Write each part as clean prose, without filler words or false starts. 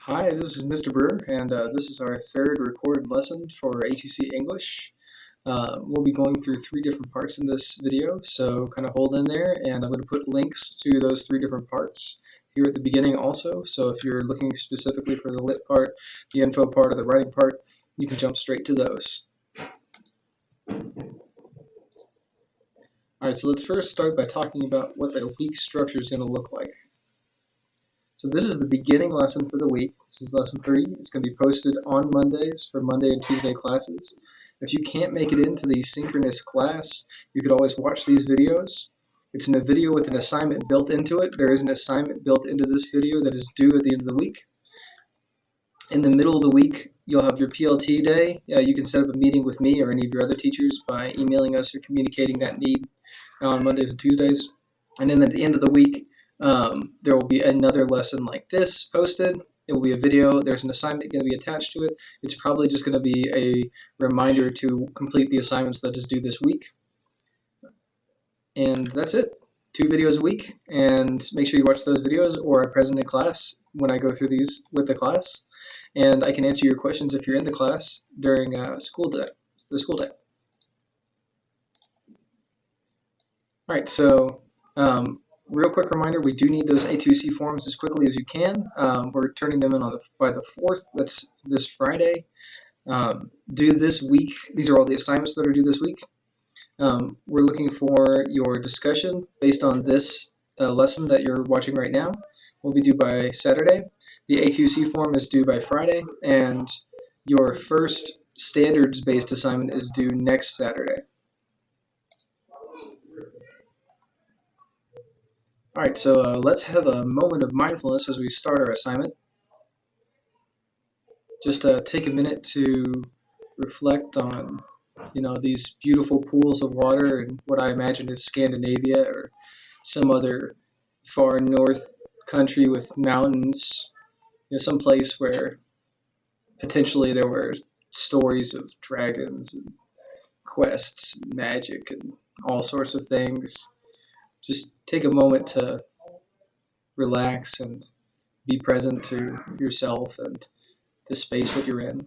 Hi, this is Mr. Brewer, and this is our third recorded lesson for A2C English. We'll be going through three different parts in this video, so kind of hold in there, and I'm going to put links to those three different parts here at the beginning also, so if you're looking specifically for the lit part, the info part, or the writing part, you can jump straight to those. Alright, so let's first start by talking about what the week structure is going to look like. So this is the beginning lesson for the week. This is lesson 3. It's going to be posted on Mondays for Monday and Tuesday classes. If you can't make it into the synchronous class, you could always watch these videos. It's in a video with an assignment built into it. There is an assignment built into this video that is due at the end of the week. In the middle of the week, you'll have your PLT day. You can set up a meeting with me or any of your other teachers by emailing us or communicating that need on Mondays and Tuesdays. And then at the end of the week, there will be another lesson like this posted. It will be a video. There's an assignment going to be attached to it. It's probably just going to be a reminder to complete the assignments that is due this week. And that's it. 2 videos a week. And make sure you watch those videos or are present in class when I go through these with the class. And I can answer your questions if you're in the class during the school day. All right, so real quick reminder, we do need those A2C forms as quickly as you can. We're turning them in by the 4th, that's this Friday. Due this week, these are all the assignments that are due this week. We're looking for your discussion based on this lesson that you're watching right now. Will be due by Saturday. The A2C form is due by Friday, and your first standards-based assignment is due next Saturday. Alright, so let's have a moment of mindfulness as we start our assignment. Just take a minute to reflect on, these beautiful pools of water in what I imagine is Scandinavia or some other far north country with mountains, some place where potentially there were stories of dragons and quests and magic and all sorts of things. Just take a moment to relax and be present to yourself and the space that you're in.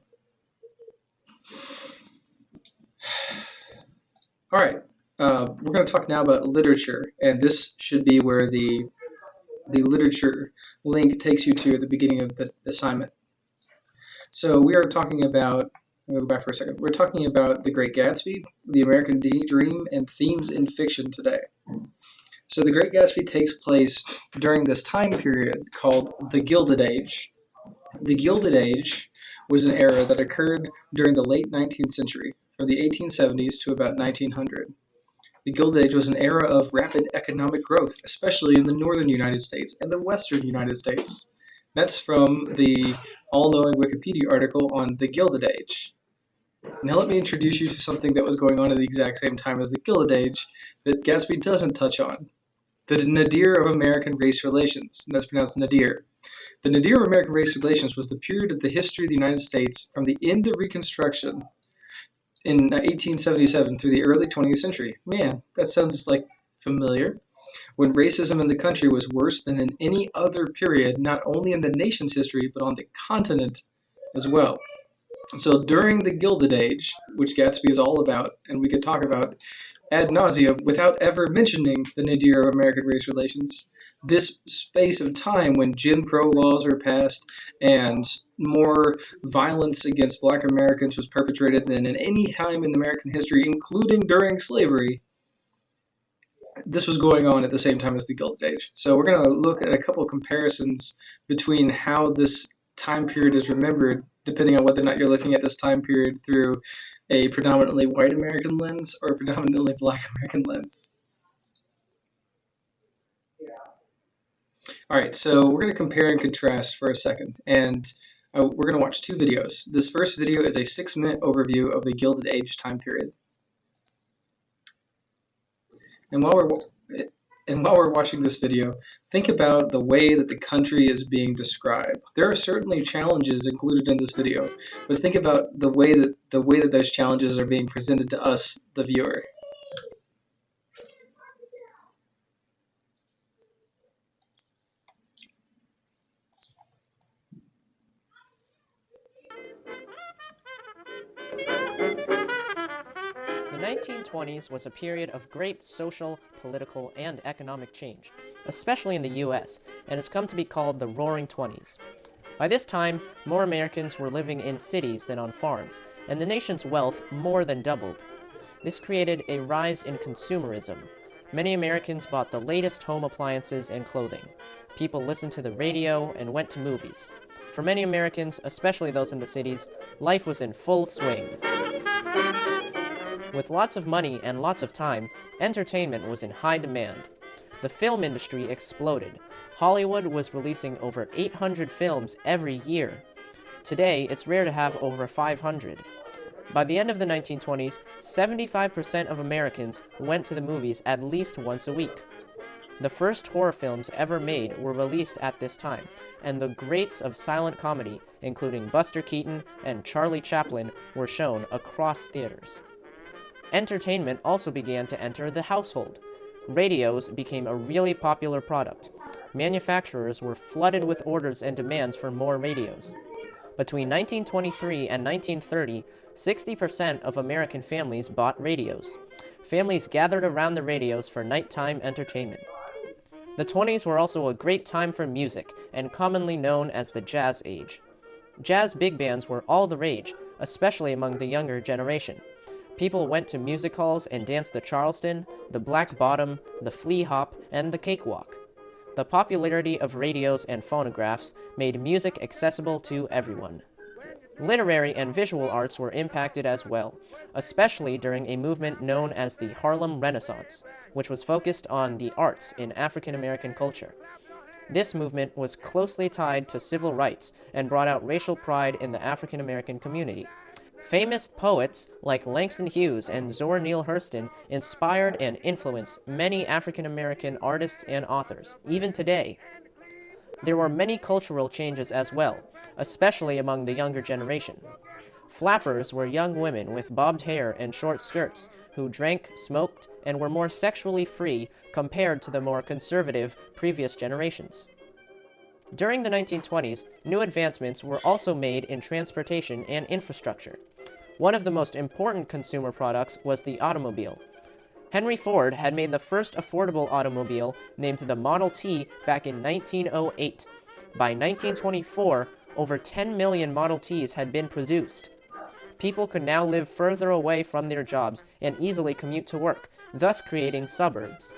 All right, we're going to talk now about literature, and this should be where the literature link takes you to at the beginning of the assignment. So we are talking about, I'm going to go back for a second, we're talking about The Great Gatsby, the American Dream, and themes in fiction today. So The Great Gatsby takes place during this time period called the Gilded Age. The Gilded Age was an era that occurred during the late 19th century, from the 1870s to about 1900. The Gilded Age was an era of rapid economic growth, especially in the northern United States and the western United States. That's from the all-knowing Wikipedia article on the Gilded Age. Now let me introduce you to something that was going on at the exact same time as the Gilded Age that Gatsby doesn't touch on. The nadir of American race relations, and that's pronounced nadir. The nadir of American race relations was the period of the history of the United States from the end of Reconstruction in 1877 through the early 20th century. Man, that sounds like familiar. When racism in the country was worse than in any other period, not only in the nation's history, but on the continent as well. So during the Gilded Age, which Gatsby is all about, and we could talk about ad nauseum without ever mentioning the nadir of American race relations, this space of time when Jim Crow laws were passed and more violence against black Americans was perpetrated than in any time in American history, including during slavery, this was going on at the same time as the Gilded Age. So we're going to look at a couple of comparisons between how this time period is remembered, depending on whether or not you're looking at this time period through a predominantly white American lens or a predominantly black American lens. All right, so we're going to compare and contrast for a second, and we're going to watch 2 videos. This first video is a 6-minute overview of the Gilded Age time period. And while we're watching this video, think about the way that the country is being described. There are certainly challenges included in this video, but think about the way that those challenges are being presented to us, the viewer. 1920s was a period of great social, political, and economic change, especially in the US, and has come to be called the Roaring Twenties. By this time, more Americans were living in cities than on farms, and the nation's wealth more than doubled. This created a rise in consumerism. Many Americans bought the latest home appliances and clothing. People listened to the radio and went to movies. For many Americans, especially those in the cities, life was in full swing. With lots of money and lots of time, entertainment was in high demand. The film industry exploded. Hollywood was releasing over 800 films every year. Today, it's rare to have over 500. By the end of the 1920s, 75% of Americans went to the movies at least once a week. The first horror films ever made were released at this time, and the greats of silent comedy, including Buster Keaton and Charlie Chaplin, were shown across theaters. Entertainment also began to enter the household. Radios became a really popular product. Manufacturers were flooded with orders and demands for more radios. Between 1923 and 1930, 60% of American families bought radios. Families gathered around the radios for nighttime entertainment. The 20s were also a great time for music, and commonly known as the Jazz Age. Jazz big bands were all the rage, especially among the younger generation. People went to music halls and danced the Charleston, the Black Bottom, the Flea Hop, and the Cakewalk. The popularity of radios and phonographs made music accessible to everyone. Literary and visual arts were impacted as well, especially during a movement known as the Harlem Renaissance, which was focused on the arts in African American culture. This movement was closely tied to civil rights and brought out racial pride in the African American community. Famous poets like Langston Hughes and Zora Neale Hurston inspired and influenced many African American artists and authors, even today. There were many cultural changes as well, especially among the younger generation. Flappers were young women with bobbed hair and short skirts who drank, smoked, and were more sexually free compared to the more conservative previous generations. During the 1920s, new advancements were also made in transportation and infrastructure. One of the most important consumer products was the automobile. Henry Ford had made the first affordable automobile, named the Model T, back in 1908. By 1924, over 10 million Model Ts had been produced. People could now live further away from their jobs and easily commute to work, thus creating suburbs.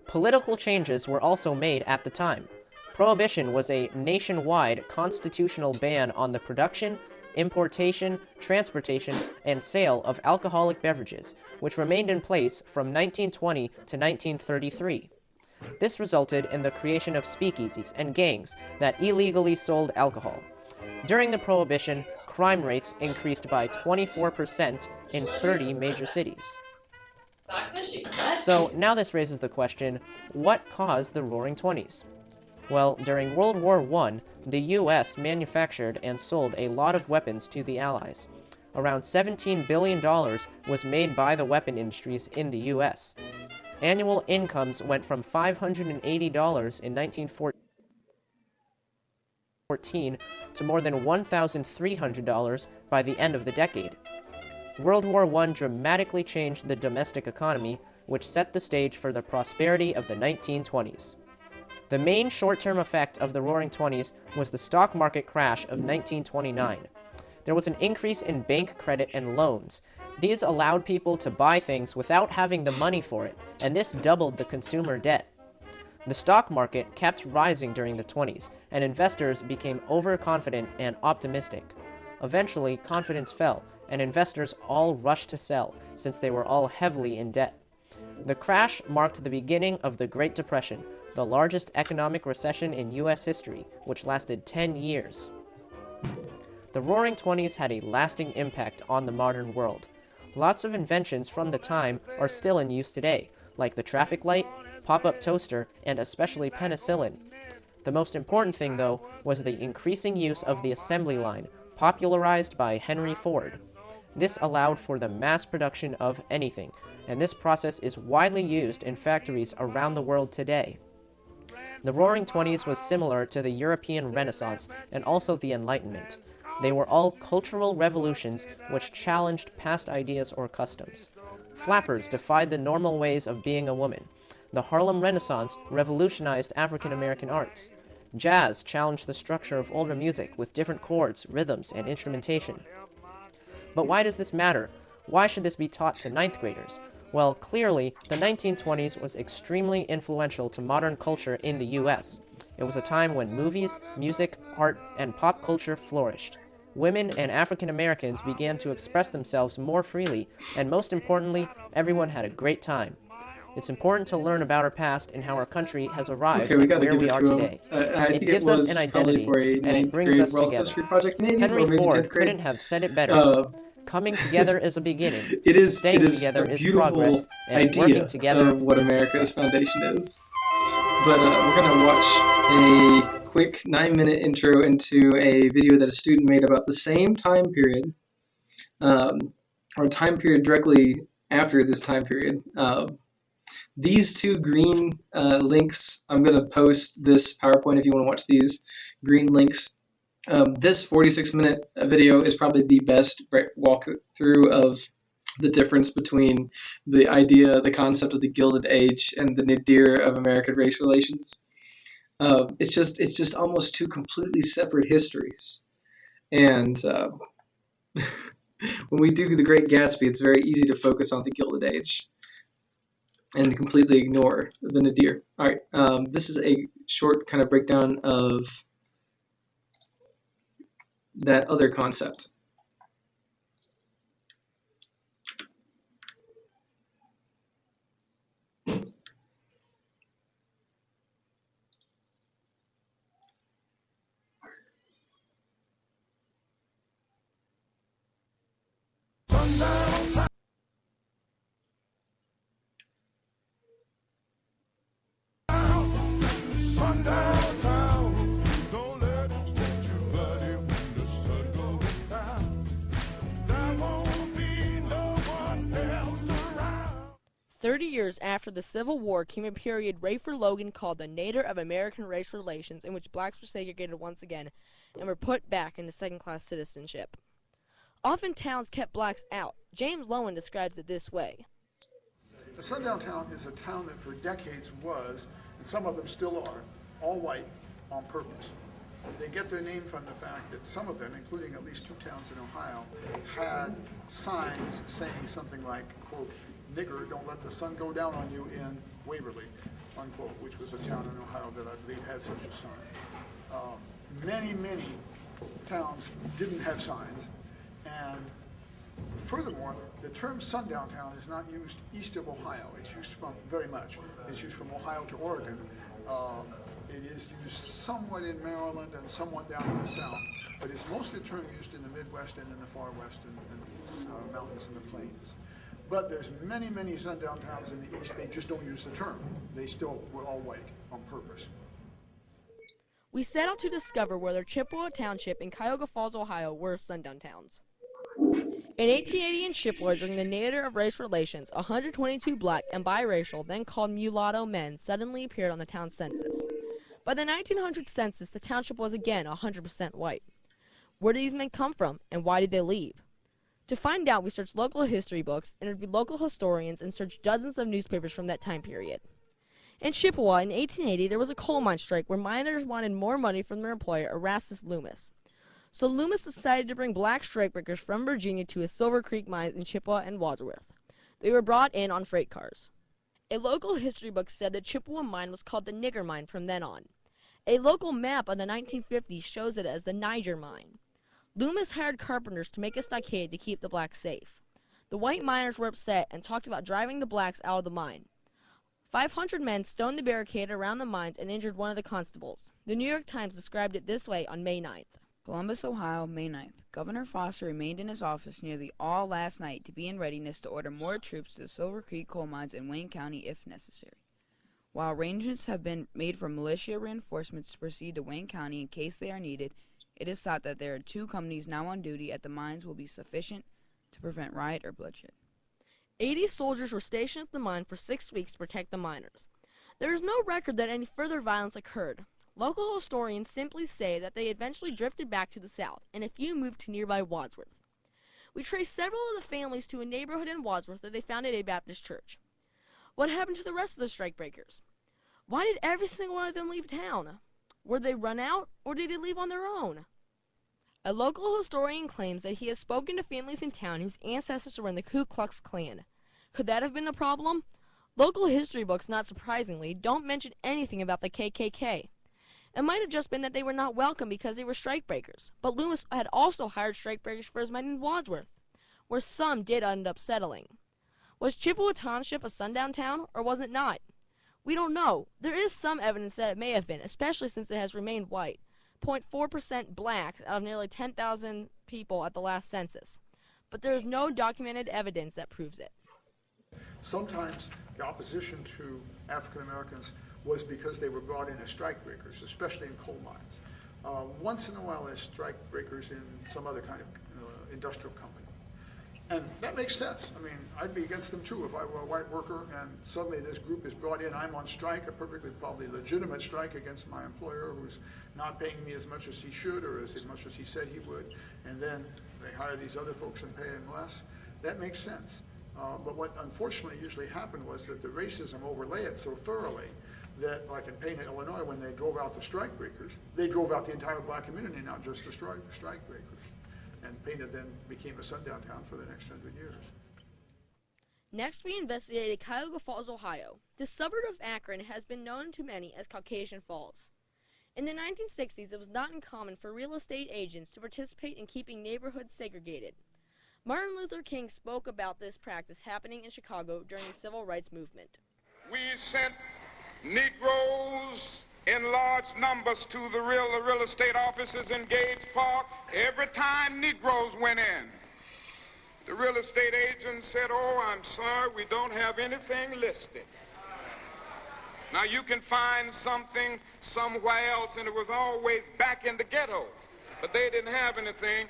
Political changes were also made at the time. Prohibition was a nationwide constitutional ban on the production, importation, transportation, and sale of alcoholic beverages, which remained in place from 1920 to 1933. This resulted in the creation of speakeasies and gangs that illegally sold alcohol. During the Prohibition, crime rates increased by 24% in 30 major cities. So now this raises the question, what caused the Roaring Twenties? Well, during World War I, the U.S. manufactured and sold a lot of weapons to the Allies. Around $17 billion was made by the weapon industries in the U.S. Annual incomes went from $580 in 1914 to more than $1,300 by the end of the decade. World War I dramatically changed the domestic economy, which set the stage for the prosperity of the 1920s. The main short-term effect of the Roaring Twenties was the stock market crash of 1929. There was an increase in bank credit and loans. These allowed people to buy things without having the money for it, and this doubled the consumer debt. The stock market kept rising during the 20s, and investors became overconfident and optimistic. Eventually, confidence fell, and investors all rushed to sell, since they were all heavily in debt. The crash marked the beginning of the Great Depression, the largest economic recession in U.S. history, which lasted 10 years. The Roaring Twenties had a lasting impact on the modern world. Lots of inventions from the time are still in use today, like the traffic light, pop-up toaster, and especially penicillin. The most important thing, though, was the increasing use of the assembly line, popularized by Henry Ford. This allowed for the mass production of anything, and this process is widely used in factories around the world today. The Roaring Twenties was similar to the European Renaissance and also the Enlightenment. They were all cultural revolutions which challenged past ideas or customs. Flappers defied the normal ways of being a woman. The Harlem Renaissance revolutionized African American arts. Jazz challenged the structure of older music with different chords, rhythms, and instrumentation. But why does this matter? Why should this be taught to ninth graders? Well, clearly, the 1920s was extremely influential to modern culture in the US. It was a time when movies, music, art, and pop culture flourished. Women and African Americans began to express themselves more freely, and most importantly, everyone had a great time. It's important to learn about our past and how our country has arrived Okay, we at got to where give we it are to him. today. I It think it gives us was an probably identity, for a and it ninth brings grade us world together. history project, maybe, Henry or maybe Ford 10th grade. couldn't have said it better. Uh, Coming together is a beginning. it is Staying together a is beautiful progress, and idea working together of what is America's success. foundation is. But we're gonna watch a quick 9-minute intro into a video that a student made about the same time period, or time period directly after this time period. These two green links, I'm going to post this PowerPoint if you want to watch these green links. This 46-minute video is probably the best walkthrough of the difference between the idea, the concept of the Gilded Age and the nadir of American race relations. It's just almost two completely separate histories. And when we do The Great Gatsby, it's very easy to focus on the Gilded Age and completely ignore the nadir. All right, this is a short kind of breakdown of that other concept. Sundown town, don't let it get you bloody when the sun goes down. There won't be no one else around. 30 years after the Civil War came a period Rayford Logan called the nadir of American race relations, in which blacks were segregated once again and were put back into second-class citizenship. Often towns kept blacks out. James Lowen describes it this way. The sundown town is a town that for decades was, and some of them still are, all white on purpose. They get their name from the fact that some of them, including at least 2 towns in Ohio, had signs saying something like, quote, "Nigger, don't let the sun go down on you in Waverly," unquote, which was a town in Ohio that I believe had such a sign. Many towns didn't have signs, and furthermore, the term sundown town is not used east of Ohio. It's used from very much. It's used from Ohio to Oregon. It is used somewhat in Maryland and somewhat down in the south, but it's mostly a term used in the Midwest and in the far west and mountains and the plains. But there's many sundown towns in the east. They just don't use the term. They still were all white on purpose. We set out to discover whether Chippewa Township and Cuyahoga Falls, Ohio were sundown towns. In 1880 in Chippewa, during the nadir of race relations, 122 black and biracial, then called mulatto men, suddenly appeared on the town census. By the 1900 census, the township was again 100% white. Where did these men come from, and why did they leave? To find out, we searched local history books, interviewed local historians, and searched dozens of newspapers from that time period. In Chippewa, in 1880, there was a coal mine strike where miners wanted more money from their employer, Erastus Loomis. So Loomis decided to bring black strikebreakers from Virginia to his Silver Creek mines in Chippewa and Wadsworth. They were brought in on freight cars. A local history book said the Chippewa mine was called the Nigger Mine from then on. A local map of the 1950s shows it as the Niger Mine. Loomis hired carpenters to make a stockade to keep the blacks safe. The white miners were upset and talked about driving the blacks out of the mine. 500 men stoned the barricade around the mines and injured one of the constables. The New York Times described it this way on May 9th. Columbus, Ohio, May 9th. Governor Foster remained in his office nearly all last night to be in readiness to order more troops to the Silver Creek coal mines in Wayne County if necessary. While arrangements have been made for militia reinforcements to proceed to Wayne County in case they are needed, it is thought that there are 2 companies now on duty at the mines will be sufficient to prevent riot or bloodshed. 80 soldiers were stationed at the mine for 6 weeks to protect the miners. There is no record that any further violence occurred. Local historians simply say that they eventually drifted back to the south, and a few moved to nearby Wadsworth. We traced several of the families to a neighborhood in Wadsworth that they founded a Baptist church. What happened to the rest of the strikebreakers? Why did every single one of them leave town? Were they run out, or did they leave on their own? A local historian claims that he has spoken to families in town whose ancestors were in the Ku Klux Klan. Could that have been the problem? Local history books, not surprisingly, don't mention anything about the KKK. It might have just been that they were not welcome because they were strikebreakers, but Loomis had also hired strikebreakers for his men in Wadsworth, where some did end up settling. Was Chippewa Township a sundown town, or was it not? We don't know. There is some evidence that it may have been, especially since it has remained white, 0.4% blacks out of nearly 10,000 people at the last census. But there is no documented evidence that proves it. Sometimes the opposition to African Americans was because they were brought in as strikebreakers, especially in coal mines. Once in a while as strikebreakers in some other kind of industrial company. And that makes sense. I mean, I'd be against them too if I were a white worker and suddenly this group is brought in, I'm on strike, a perfectly probably legitimate strike against my employer who's not paying me as much as he should or as much as he said he would, and then they hire these other folks and pay them less. That makes sense. But what unfortunately usually happened was that the racism overlay it so thoroughly that, like in Payne, Illinois, when they drove out the strikebreakers, they drove out the entire black community, not just the strikebreakers. And Payne then became a sundown town for the next 100 years. Next, we investigated Cuyahoga Falls, Ohio. This suburb of Akron has been known to many as Caucasian Falls. In the 1960s, it was not uncommon for real estate agents to participate in keeping neighborhoods segregated. Martin Luther King spoke about this practice happening in Chicago during the Civil Rights Movement. We sent Negroes in large numbers to the real estate offices in Gage Park. Every time Negroes went in, the real estate agent said, "Oh, I'm sorry, we don't have anything listed." Now you can find something somewhere else, and it was always back in the ghetto, but they didn't have anything.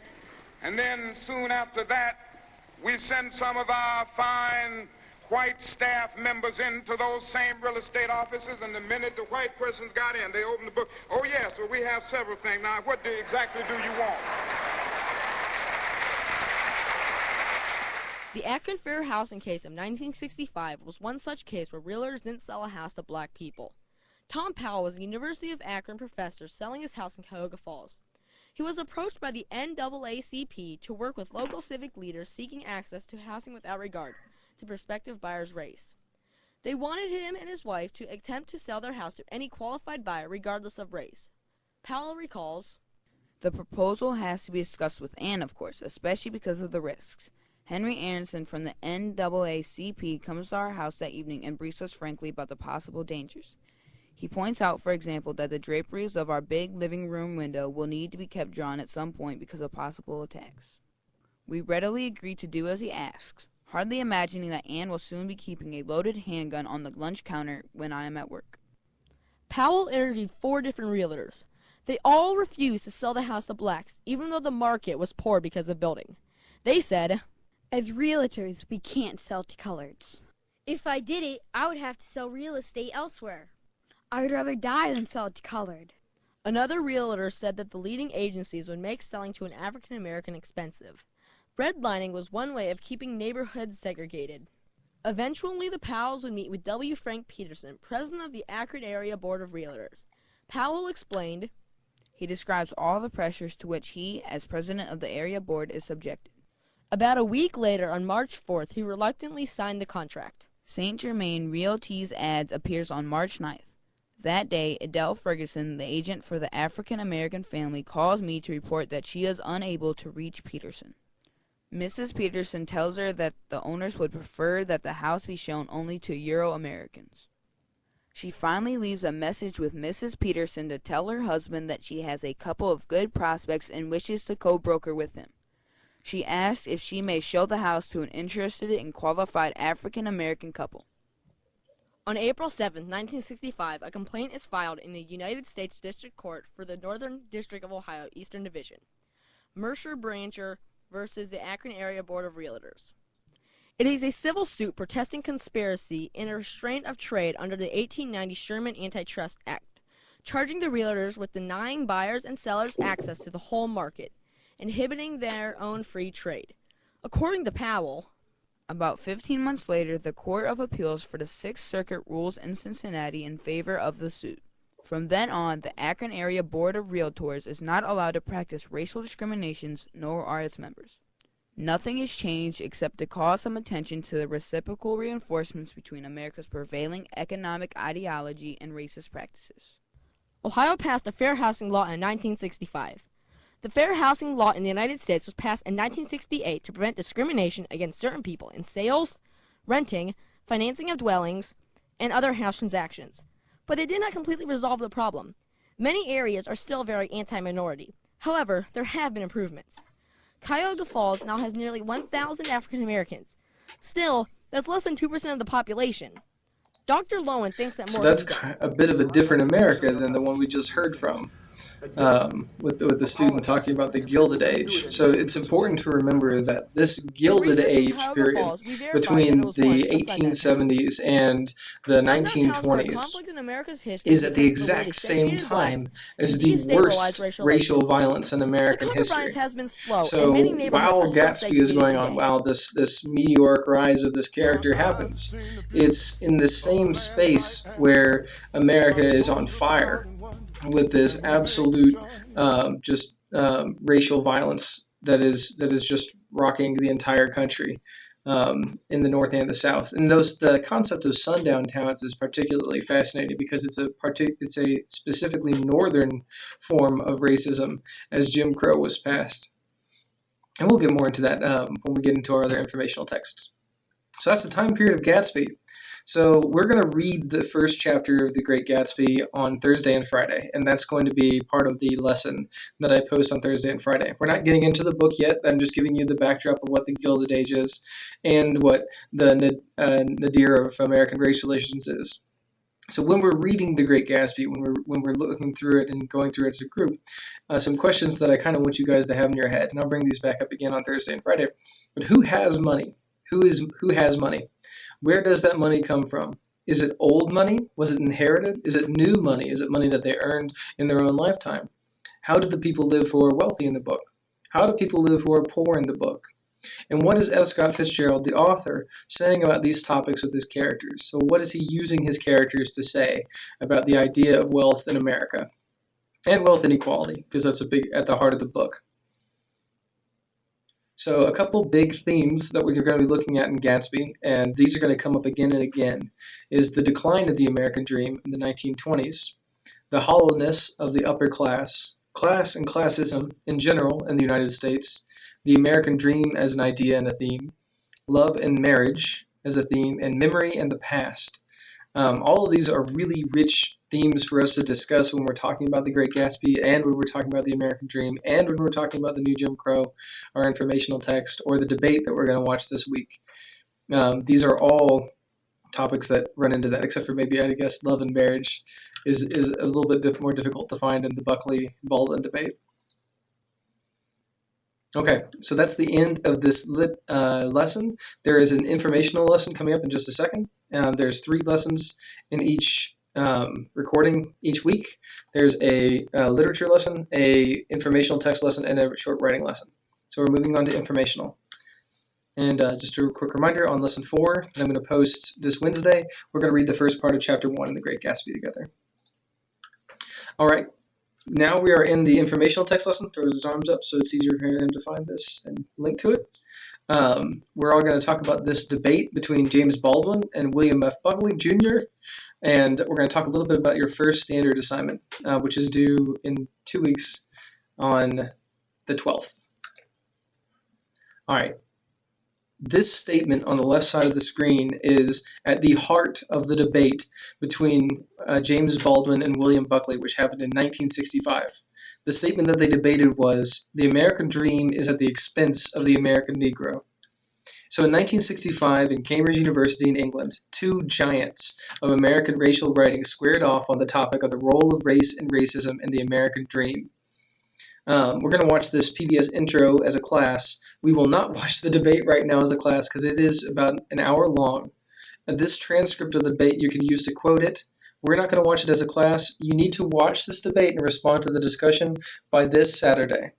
And then soon after that, we sent some of our fine white staff members into those same real estate offices, and the minute the white persons got in, they opened the book. "Oh yes, well, we have several things. Now, what exactly do you want?" The Akron Fair housing case of 1965 was one such case where realtors didn't sell a house to black people. Tom Powell was a University of Akron professor selling his house in Cuyahoga Falls. He was approached by the NAACP to work with local civic leaders seeking access to housing without regard to prospective buyers' race. They wanted him and his wife to attempt to sell their house to any qualified buyer regardless of race. Powell recalls, "The proposal has to be discussed with Ann, of course, especially because of the risks. Henry Anderson from the NAACP comes to our house that evening and briefs us frankly about the possible dangers. He points out, for example, that the draperies of our big living room window will need to be kept drawn at some point because of possible attacks. We readily agree to do as he asks, hardly imagining that Ann will soon be keeping a loaded handgun on the lunch counter when I am at work." Powell interviewed 4 different realtors. They all refused to sell the house to blacks, even though the market was poor because of building. They said, "As realtors, we can't sell to coloreds. If I did it, I would have to sell real estate elsewhere. I would rather die than sell it to colored." Another realtor said that the leading agencies would make selling to an African American expensive. Redlining was one way of keeping neighborhoods segregated. Eventually, the Powells would meet with W. Frank Peterson, president of the Akron Area Board of Realtors. Powell explained, He describes all the pressures to which he, as president of the area board, is subjected. About a week later, on March 4th, he reluctantly signed the contract. St. Germain Realty's ads appears on March 9th. That day, Adele Ferguson, the agent for the African-American family, calls me to report that she is unable to reach Peterson. Mrs. Peterson tells her that the owners would prefer that the house be shown only to Euro-Americans. She finally leaves a message with Mrs. Peterson to tell her husband that she has a couple of good prospects and wishes to co-broker with him. She asks if she may show the house to an interested and qualified African-American couple. On April 7, 1965, a complaint is filed in the United States District Court for the Northern District of Ohio, Eastern Division. Mercer Brancher versus the Akron Area Board of Realtors. It is a civil suit protesting conspiracy and a restraint of trade under the 1890 Sherman Antitrust Act charging the realtors with denying buyers and sellers access to the whole market, inhibiting their own free trade. According to Powell, About 15 months later, the Court of Appeals for the Sixth Circuit rules in Cincinnati in favor of the suit. From then on, the Akron Area Board of Realtors is not allowed to practice racial discriminations, nor are its members. Nothing is changed except to call some attention to the reciprocal reinforcements between America's prevailing economic ideology and racist practices. Ohio passed the Fair Housing Law in 1965. The Fair Housing Law in the United States was passed in 1968 to prevent discrimination against certain people in sales, renting, financing of dwellings, and other house transactions. But they did not completely resolve the problem. Many areas are still very anti-minority. However, there have been improvements. Cuyahoga Falls now has nearly 1,000 African Americans. Still, that's less than 2% of the population. Dr. Lowen thinks that more. So that's a bit of a different America than the one we just heard from, with the student talking about the Gilded Age. So it's important to remember that this Gilded Age period between the 1870s and the 1920s is at the exact same time as the worst racial violence in American history. So while Gatsby is going on, while this meteoric rise of this character happens, it's in the same space where America is on fire with this absolute racial violence that is just rocking the entire country, in the North and the South. And the concept of sundown towns is particularly fascinating because it's a specifically northern form of racism, as Jim Crow was passed. And we'll get more into that when we get into our other informational texts. So that's the time period of Gatsby. So we're going to read the first chapter of The Great Gatsby on Thursday and Friday, and that's going to be part of the lesson that I post on Thursday and Friday. We're not getting into the book yet. I'm just giving you the backdrop of what the Gilded Age is and what the nadir of American race relations is. So when we're reading The Great Gatsby, when we're looking through it and going through it as a group, some questions that I kind of want you guys to have in your head, and I'll bring these back up again on Thursday and Friday. But who has money? Who has money? Where does that money come from? Is it old money? Was it inherited? Is it new money? Is it money that they earned in their own lifetime? How do the people live who are wealthy in the book? How do people live who are poor in the book? And what is F. Scott Fitzgerald, the author, saying about these topics with his characters? So what is he using his characters to say about the idea of wealth in America? And wealth inequality, because that's at the heart of the book. So a couple big themes that we're going to be looking at in Gatsby, and these are going to come up again and again, is the decline of the American dream in the 1920s, the hollowness of the upper class and classism in general in the United States, the American dream as an idea and a theme, love and marriage as a theme, and memory and the past. All of these are really rich themes for us to discuss when we're talking about The Great Gatsby, and when we're talking about the American Dream, and when we're talking about the New Jim Crow, our informational text, or the debate that we're going to watch this week. These are all topics that run into that, except for maybe, I guess, love and marriage is a little bit more difficult to find in the Buckley-Baldwin debate. Okay, so that's the end of this lesson. There is an informational lesson coming up in just a second. There's 3 lessons in each recording each week. There's a literature lesson, a informational text lesson, and a short writing lesson. So we're moving on to informational. And just a quick reminder, on lesson 4 that I'm going to post this Wednesday, we're going to read the first part of chapter 1 in The Great Gatsby together. All right. Now we are in the informational text lesson. Throws his arms up so it's easier for him to find this and link to it. We're all going to talk about this debate between James Baldwin and William F. Buckley, Jr., and we're going to talk a little bit about your first standard assignment, which is due in 2 weeks on the 12th. All right. This statement on the left side of the screen is at the heart of the debate between James Baldwin and William Buckley, which happened in 1965. The statement that they debated was, "The American dream is at the expense of the American Negro." So in 1965, in Cambridge University in England, 2 giants of American racial writing squared off on the topic of the role of race and racism in the American dream. We're going to watch this PBS intro as a class. We will not watch the debate right now as a class because it is about an hour long. This transcript of the debate you can use to quote it, We're not going to watch it as a class. You need to watch this debate and respond to the discussion by this Saturday.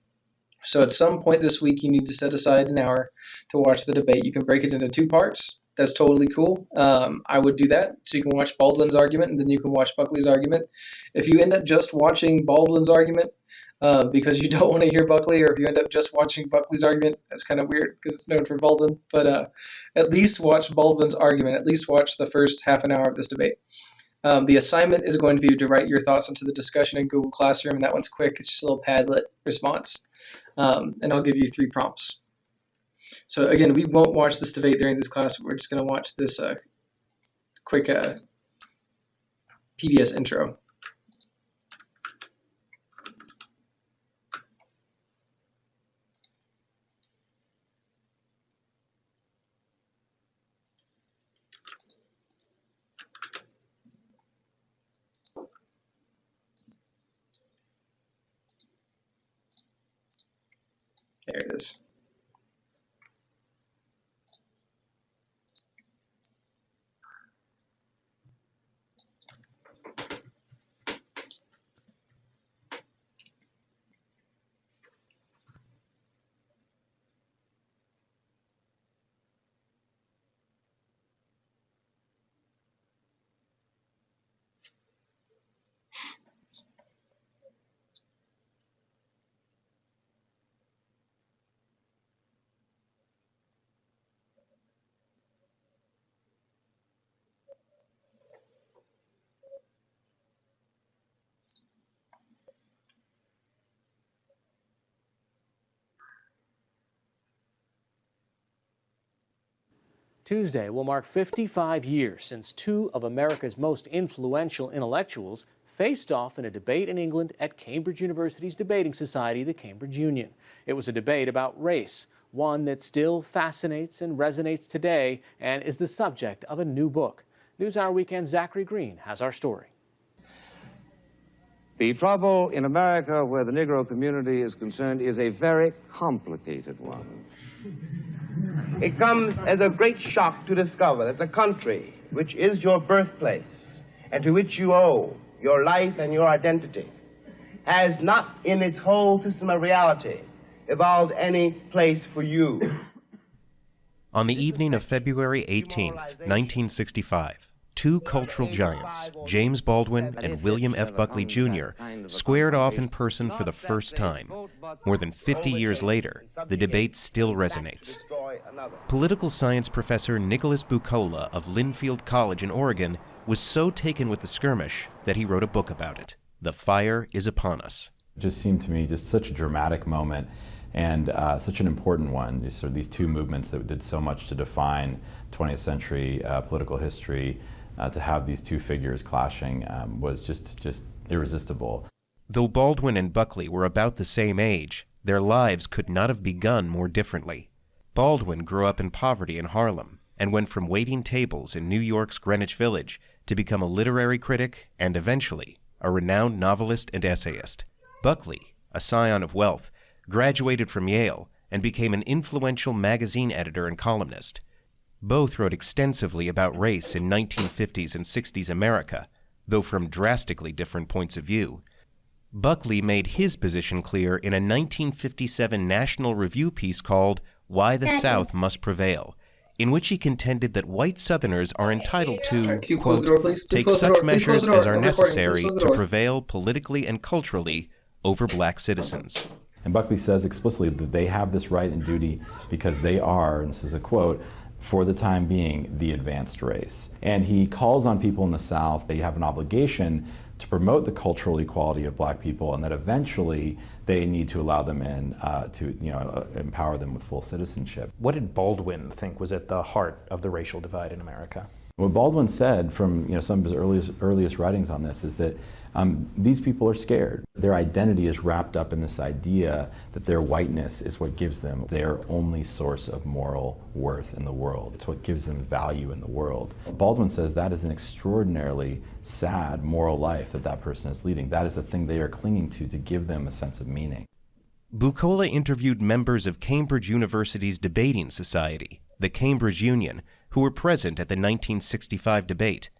So at some point this week, you need to set aside an hour to watch the debate. You can break it into 2 parts. That's totally cool. I would do that. So you can watch Baldwin's argument, and then you can watch Buckley's argument. If you end up just watching Baldwin's argument because you don't want to hear Buckley, or if you end up just watching Buckley's argument, that's kind of weird because it's known for Baldwin. But at least watch Baldwin's argument. At least watch the first half an hour of this debate. The assignment is going to be to write your thoughts into the discussion in Google Classroom, and that one's quick. It's just a little Padlet response. And I'll give you 3 prompts. So again, we won't watch this debate during this class. We're just going to watch this quick PBS intro. There it is. Tuesday will mark 55 years since 2 of America's most influential intellectuals faced off in a debate in England at Cambridge University's debating society, the Cambridge Union. It was a debate about race, one that still fascinates and resonates today and is the subject of a new book. NewsHour Weekend's Zachary Green has our story. The trouble in America where the Negro community is concerned is a very complicated one. It comes as a great shock to discover that the country, which is your birthplace and to which you owe your life and your identity, has not in its whole system of reality evolved any place for you. On the evening of February 18th, 1965, 2 cultural giants, James Baldwin and William F. Buckley Jr., squared off in person for the first time. More than 50 years later, the debate still resonates. Political science professor Nicholas Buccola of Linfield College in Oregon was so taken with the skirmish that he wrote a book about it. The Fire is Upon Us. It just seemed to me just such a dramatic moment and such an important one. These 2 movements that did so much to define 20th century political history. To have these 2 figures clashing was just irresistible. Though Baldwin and Buckley were about the same age, their lives could not have begun more differently. Baldwin grew up in poverty in Harlem and went from waiting tables in New York's Greenwich Village to become a literary critic and eventually a renowned novelist and essayist. Buckley, a scion of wealth, graduated from Yale and became an influential magazine editor and columnist. Both wrote extensively about race in 1950s and 60s America, though from drastically different points of view. Buckley made his position clear in a 1957 National Review piece called "Why the South Must Prevail," in which he contended that white Southerners are entitled to, quote, take such measures as are necessary to prevail politically and culturally over black citizens. And Buckley says explicitly that they have this right and duty because they are, and this is a quote, for the time being, the advanced race. And he calls on people in the South, they have an obligation to promote the cultural equality of black people, and that eventually they need to allow them in to empower them with full citizenship. What did Baldwin think was at the heart of the racial divide in America? What Baldwin said from some of his earliest writings on this is that these people are scared. Their identity is wrapped up in this idea that their whiteness is what gives them their only source of moral worth in the world. It's what gives them value in the world. Baldwin says that is an extraordinarily sad moral life that person is leading. That is the thing they are clinging to give them a sense of meaning. Buccola interviewed members of Cambridge University's debating society, the Cambridge Union, who were present at the 1965 debate.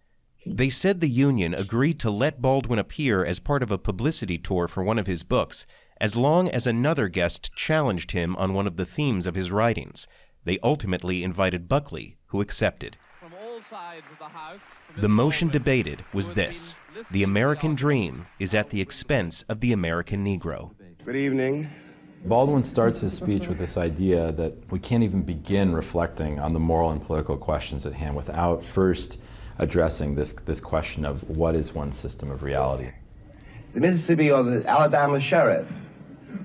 They said the union agreed to let Baldwin appear as part of a publicity tour for one of his books, as long as another guest challenged him on one of the themes of his writings. They ultimately invited Buckley, who accepted. The motion debated was this: the American dream is at the expense of the American Negro. Good evening. Baldwin starts his speech with this idea that we can't even begin reflecting on the moral and political questions at hand without first addressing this question of what is one's system of reality. The Mississippi or the Alabama sheriff,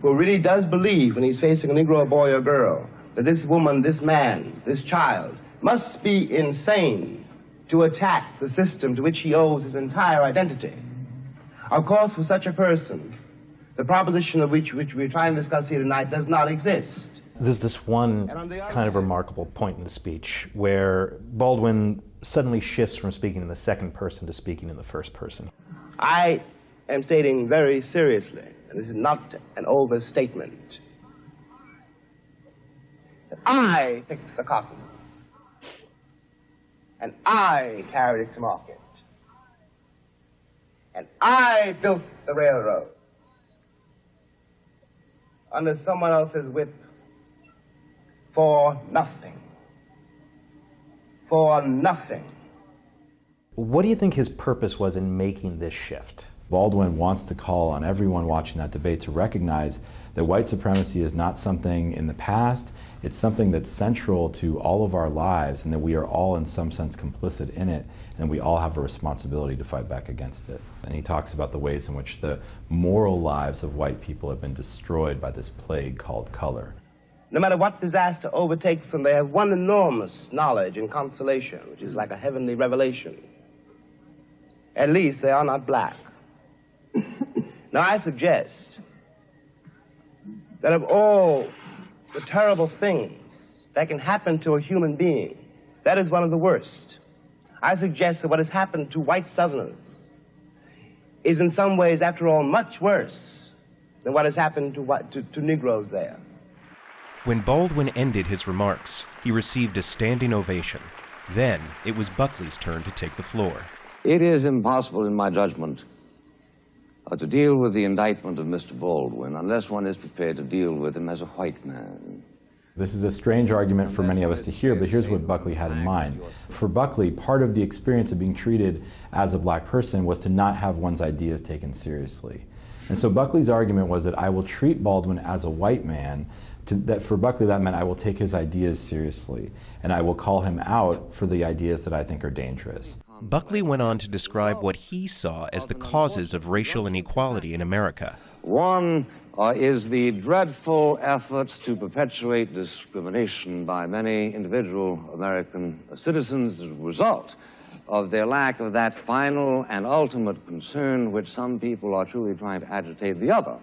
who really does believe when he's facing a Negro boy or girl that this woman, this man, this child must be insane to attack the system to which he owes his entire identity. Of course, for such a person, the proposition of which we're trying to discuss here tonight does not exist. There's this one kind of remarkable point in the speech where Baldwin suddenly shifts from speaking in the second person to speaking in the first person. I am stating very seriously, and this is not an overstatement, that I picked the cotton, and I carried it to market, and I built the railroads under someone else's whip for nothing. For nothing. What do you think his purpose was in making this shift? Baldwin wants to call on everyone watching that debate to recognize that white supremacy is not something in the past, it's something that's central to all of our lives, and that we are all in some sense complicit in it, and we all have a responsibility to fight back against it. And he talks about the ways in which the moral lives of white people have been destroyed by this plague called color. No matter what disaster overtakes them, they have one enormous knowledge and consolation, which is like a heavenly revelation. At least they are not black. Now I suggest that of all the terrible things that can happen to a human being, that is one of the worst. I suggest that what has happened to white Southerners is in some ways, after all, much worse than what has happened to Negroes there. When Baldwin ended his remarks, he received a standing ovation. Then it was Buckley's turn to take the floor. It is impossible, in my judgment, to deal with the indictment of Mr. Baldwin unless one is prepared to deal with him as a white man. This is a strange argument for many of us to hear, but here's what Buckley had in mind. For Buckley, part of the experience of being treated as a black person was to not have one's ideas taken seriously. And so Buckley's argument was that I will treat Baldwin as a white man. That for Buckley, that meant I will take his ideas seriously, and I will call him out for the ideas that I think are dangerous. Buckley went on to describe what he saw as the causes of racial inequality in America. One is the dreadful efforts to perpetuate discrimination by many individual American citizens as a result of their lack of that final and ultimate concern which some people are truly trying to agitate the other.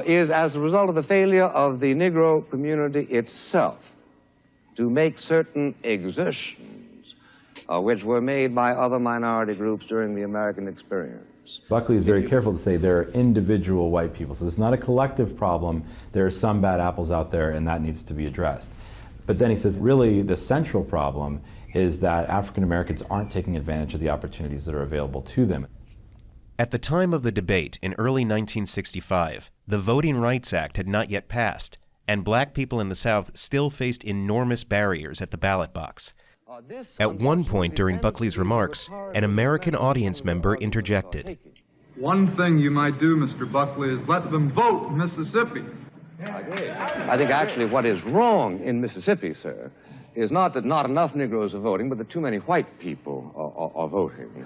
Is as a result of the failure of the Negro community itself to make certain exertions which were made by other minority groups during the American experience. Buckley is very careful to say there are individual white people, so it's not a collective problem. There are some bad apples out there, and that needs to be addressed. But then he says really the central problem is that African Americans aren't taking advantage of the opportunities that are available to them. At the time of the debate in early 1965, the Voting Rights Act had not yet passed, and black people in the South still faced enormous barriers at the ballot box. At one point during Buckley's remarks, an American audience member interjected. One thing you might do, Mr. Buckley, is let them vote in Mississippi. I think actually what is wrong in Mississippi, sir, is not that not enough Negroes are voting, but that too many white people are voting.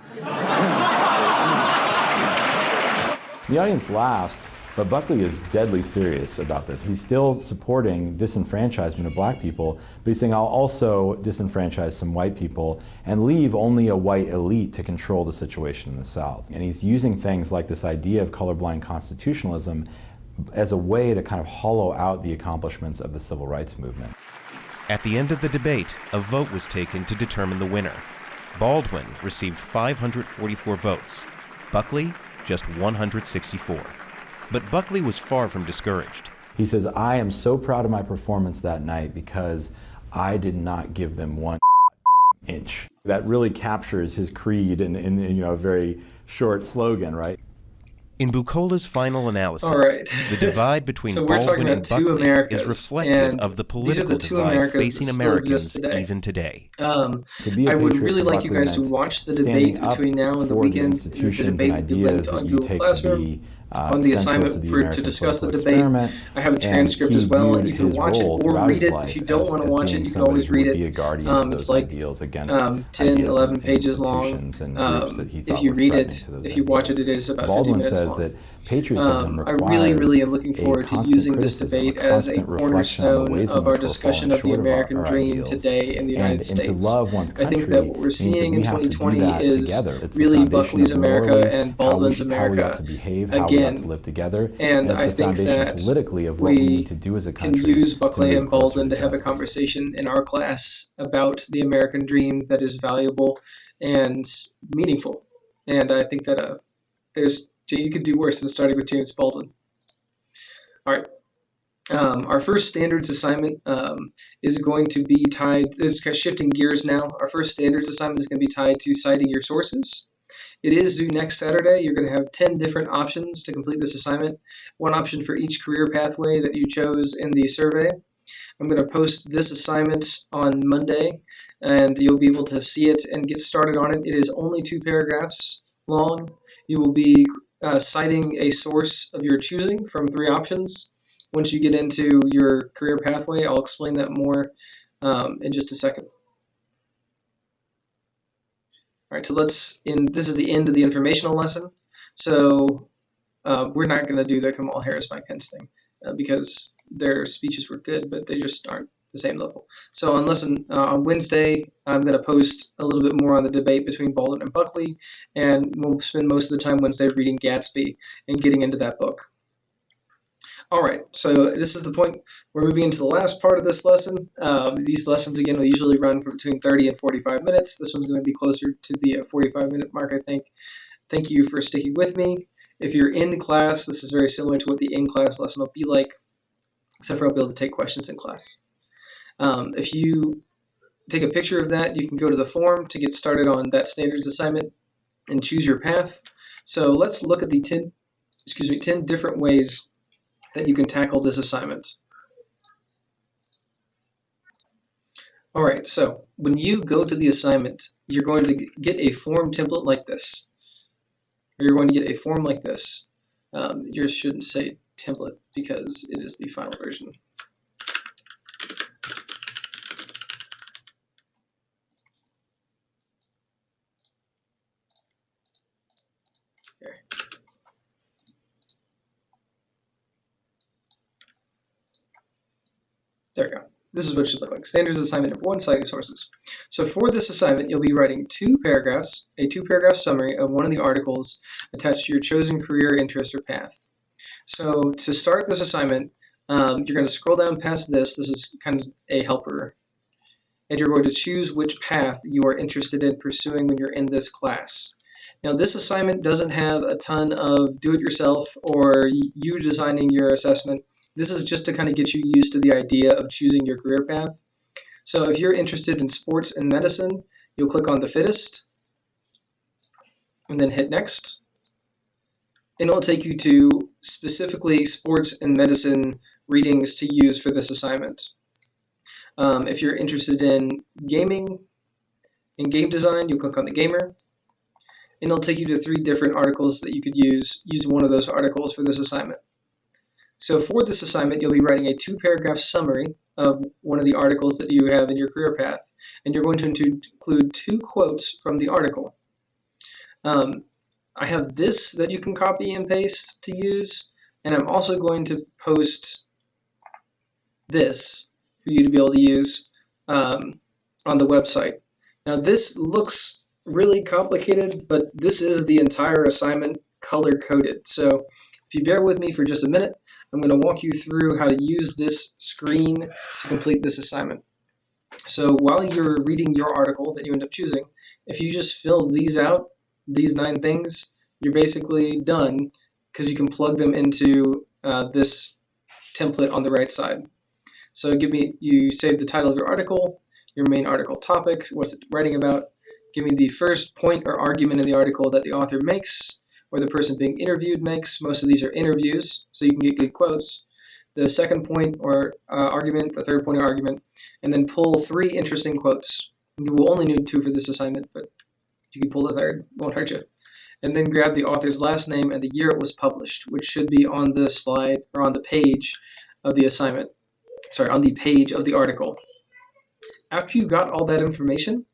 The audience laughs, but Buckley is deadly serious about this. He's still supporting disenfranchisement of black people, but he's saying I'll also disenfranchise some white people and leave only a white elite to control the situation in the South. And he's using things like this idea of colorblind constitutionalism as a way to kind of hollow out the accomplishments of the civil rights movement. At the end of the debate, a vote was taken to determine the winner. Baldwin received 544 votes. Buckley, just 164. But Buckley was far from discouraged. He says, I am so proud of my performance that night because I did not give them one inch. That really captures his creed in a very short slogan, right? In Bucola's final analysis, All right. the divide between So we're talking Baldwin and about two Buckley Americas, is reflective and of the these are political the two divide Americas that facing still exist Americans today. even today. To be a I would patriot really for like you Buckley guys to meant watch the standing debate up between now and the for the weekend. The institutions debate and will be linked ideas on that you Google take to Classroom be on the central assignment to the to American discuss the political debate. experiment. I have a And transcript he as well. viewed You can his watch it role or throughout read his it. life If you don't as want to watch it, being you can somebody always who read would it. be a guardian of It's those like ideals against 10, ideas 11 and pages long. institutions and groups that he thought If you were read threatening it, to those if you watch ideals. it, it is about 50 Baldwin minutes says long. that patriotism I requires really am looking forward to constant using this criticism, debate a as a constant reflection on the cornerstone ways in of our which we're discussion falling of the short of American our dream ideals. today in the United And States. to love one's I country think that what we're means that seeing in we have to do 2020 that is together. It's the really foundation Buckley's of America morally and how we Baldwin's how we ought America to behave, how we ought to again. live together, And it's I the think foundation that politically of what we need to do as a can country use to Buckley move and closer Baldwin to have a justice. conversation in our class about the American dream that is valuable and meaningful. And I think that you could do worse than starting with James Baldwin. All right. Our first standards assignment is going to be tied, it's kind of shifting gears now. Our first standards assignment is going to be tied to citing your sources. It is due next Saturday. You're going to have 10 different options to complete this assignment, one option for each career pathway that you chose in the survey. I'm going to post this assignment on Monday, and you'll be able to see it and get started on it. It is only 2 paragraphs long. You will be citing a source of your choosing from 3 options. Once you get into your career pathway, I'll explain that more in just a second. All right, so this is the end of the informational lesson. So we're not going to do the Kamala Harris Mike Pence thing because their speeches were good, but they just aren't the same level. So on Wednesday, I'm going to post a little bit more on the debate between Baldwin and Buckley, and we'll spend most of the time Wednesday reading Gatsby and getting into that book. All right, so this is the point. We're moving into the last part of this lesson. These lessons, again, will usually run for between 30 and 45 minutes. This one's going to be closer to the 45-minute mark, I think. Thank you for sticking with me. If you're in class, this is very similar to what the in-class lesson will be like, except for I'll be able to take questions in class. If you take a picture of that, you can go to the form to get started on that standards assignment and choose your path. So let's look at the 10 different ways that you can tackle this assignment. All right, so when you go to the assignment, you're going to get a form template like this. Or you're going to get a form like this. You shouldn't say template because it is the final version. Here. There we go. This is what it should look like. Standards assignment number 1, citing sources. So for this assignment, you'll be writing 2 paragraphs, a 2-paragraph summary of one of the articles attached to your chosen career, interest, or path. So to start this assignment, you're going to scroll down past this. This is kind of a helper. And you're going to choose which path you are interested in pursuing when you're in this class. Now, this assignment doesn't have a ton of do-it-yourself or you designing your assessment. This is just to kind of get you used to the idea of choosing your career path. So if you're interested in sports and medicine, you'll click on the fittest and then hit next. And it'll take you to specifically sports and medicine readings to use for this assignment. If you're interested in gaming and game design, you'll click on the gamer. And it'll take you to 3 different articles that you could use. Use one of those articles for this assignment. So for this assignment, you'll be writing a 2-paragraph summary of one of the articles that you have in your career path, and you're going to include 2 quotes from the article. I have this that you can copy and paste to use, and I'm also going to post this for you to be able to use on the website. Now this looks really complicated, but this is the entire assignment color-coded. So if you bear with me for just a minute, I'm going to walk you through how to use this screen to complete this assignment. So while you're reading your article that you end up choosing, if you just fill these out, these 9 things, you're basically done because you can plug them into this template on the right side. So you save the title of your article, your main article topic, what's it writing about. Give me the first point or argument in the article that the author makes or the person being interviewed makes. Most of these are interviews, so you can get good quotes. The second point or argument, the third point or argument, and then pull 3 interesting quotes. You will only need 2 for this assignment, but you can pull the third, won't hurt you. And then grab the author's last name and the year it was published, which should be on the slide or on the page of the assignment. Sorry, on the page of the article. After you got all that information,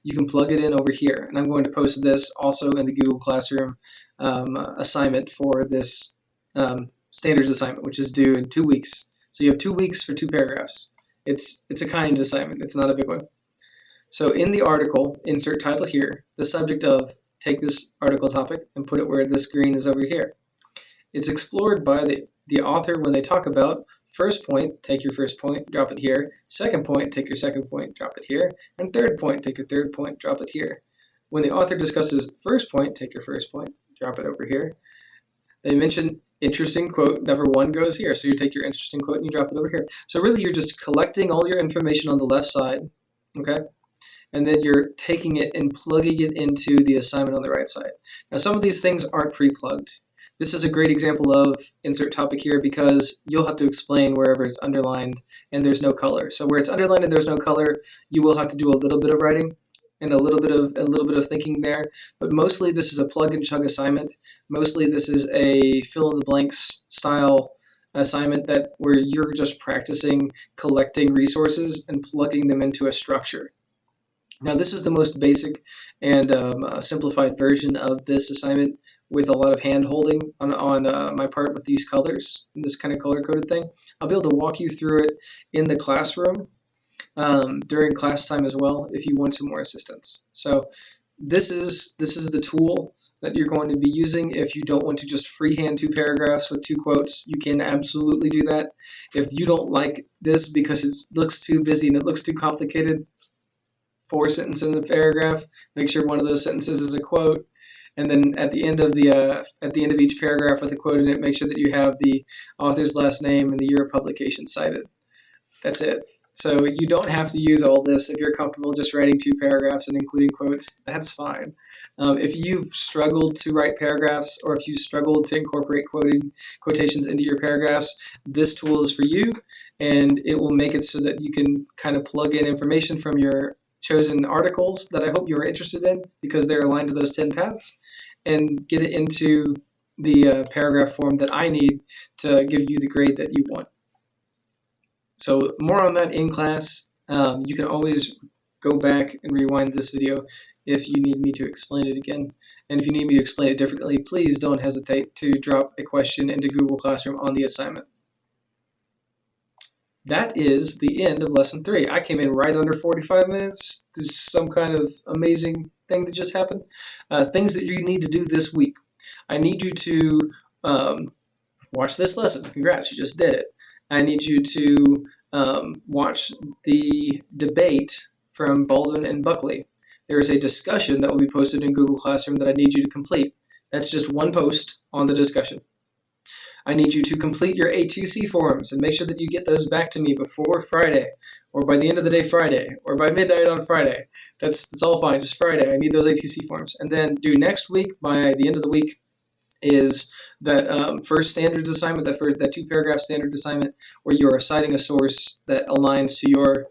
you can plug it in over here. And I'm going to post this also in the Google Classroom assignment for this standards assignment, which is due in 2 weeks. So you have 2 weeks for 2 paragraphs. It's a kind assignment. It's not a big one. So in the article, insert title here, the subject of take this article topic and put it where this green is over here. It's explored by the author when they talk about first point, take your first point, drop it here. Second point, take your second point, drop it here. And third point, take your third point, drop it here. When the author discusses first point, take your first point, drop it over here. They mention interesting quote, number 1 goes here. So you take your interesting quote and you drop it over here. So really you're just collecting all your information on the left side, okay? And then you're taking it and plugging it into the assignment on the right side. Now some of these things aren't pre-plugged. This is a great example of insert topic here because you'll have to explain wherever it's underlined and there's no color. So where it's underlined and there's no color, you will have to do a little bit of writing and a little bit of thinking there. But mostly this is a plug and chug assignment. Mostly this is a fill in the blanks style assignment where you're just practicing collecting resources and plugging them into a structure. Now this is the most basic and simplified version of this assignment with a lot of hand holding on my part with these colors and this kind of color coded thing. I'll be able to walk you through it in the classroom during class time as well if you want some more assistance. So this is the tool that you're going to be using if you don't want to just freehand 2 paragraphs with 2 quotes. You can absolutely do that. If you don't like this because it looks too busy and it looks too complicated, 4 sentences in a paragraph, make sure one of those sentences is a quote, and then at the end of each paragraph with a quote in it, make sure that you have the author's last name and the year of publication cited. That's it. So you don't have to use all this. If you're comfortable just writing 2 paragraphs and including quotes, that's fine. If you've struggled to write paragraphs or if you struggled to incorporate quotations into your paragraphs, this tool is for you, and it will make it so that you can kind of plug in information from your chosen articles that I hope you are interested in because they're aligned to those 10 paths, and get it into the paragraph form that I need to give you the grade that you want. So more on that in class. You can always go back and rewind this video if you need me to explain it again. And if you need me to explain it differently, please don't hesitate to drop a question into Google Classroom on the assignment. That is the end of lesson 3. I came in right under 45 minutes. This is some kind of amazing thing that just happened. Things that you need to do this week. I need you to watch this lesson. Congrats, you just did it. I need you to watch the debate from Baldwin and Buckley. There is a discussion that will be posted in Google Classroom that I need you to complete. That's just 1 post on the discussion. I need you to complete your A2C forms and make sure that you get those back to me before Friday, or by the end of the day Friday, or by midnight on Friday. That's all fine, just Friday. I need those A2C forms. And then due next week, by the end of the week, is that first standards assignment, that 2-paragraph standard assignment, where you are citing a source that aligns to your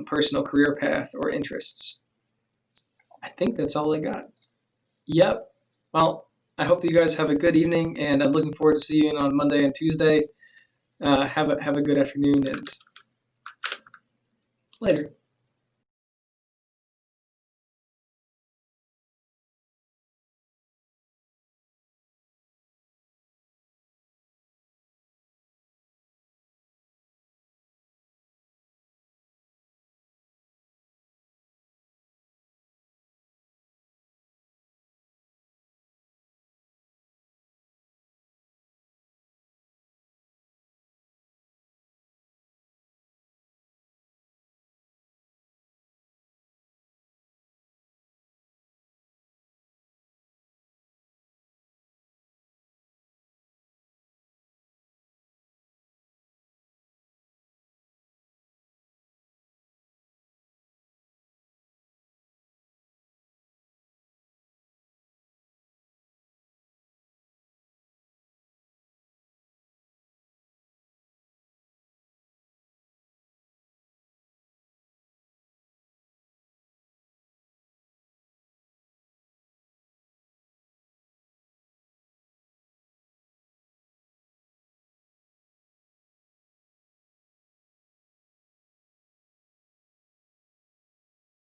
personal career path or interests. I think that's all I got. Yep. Well, I hope you guys have a good evening, and I'm looking forward to seeing you on Monday and Tuesday. Have a good afternoon, and later.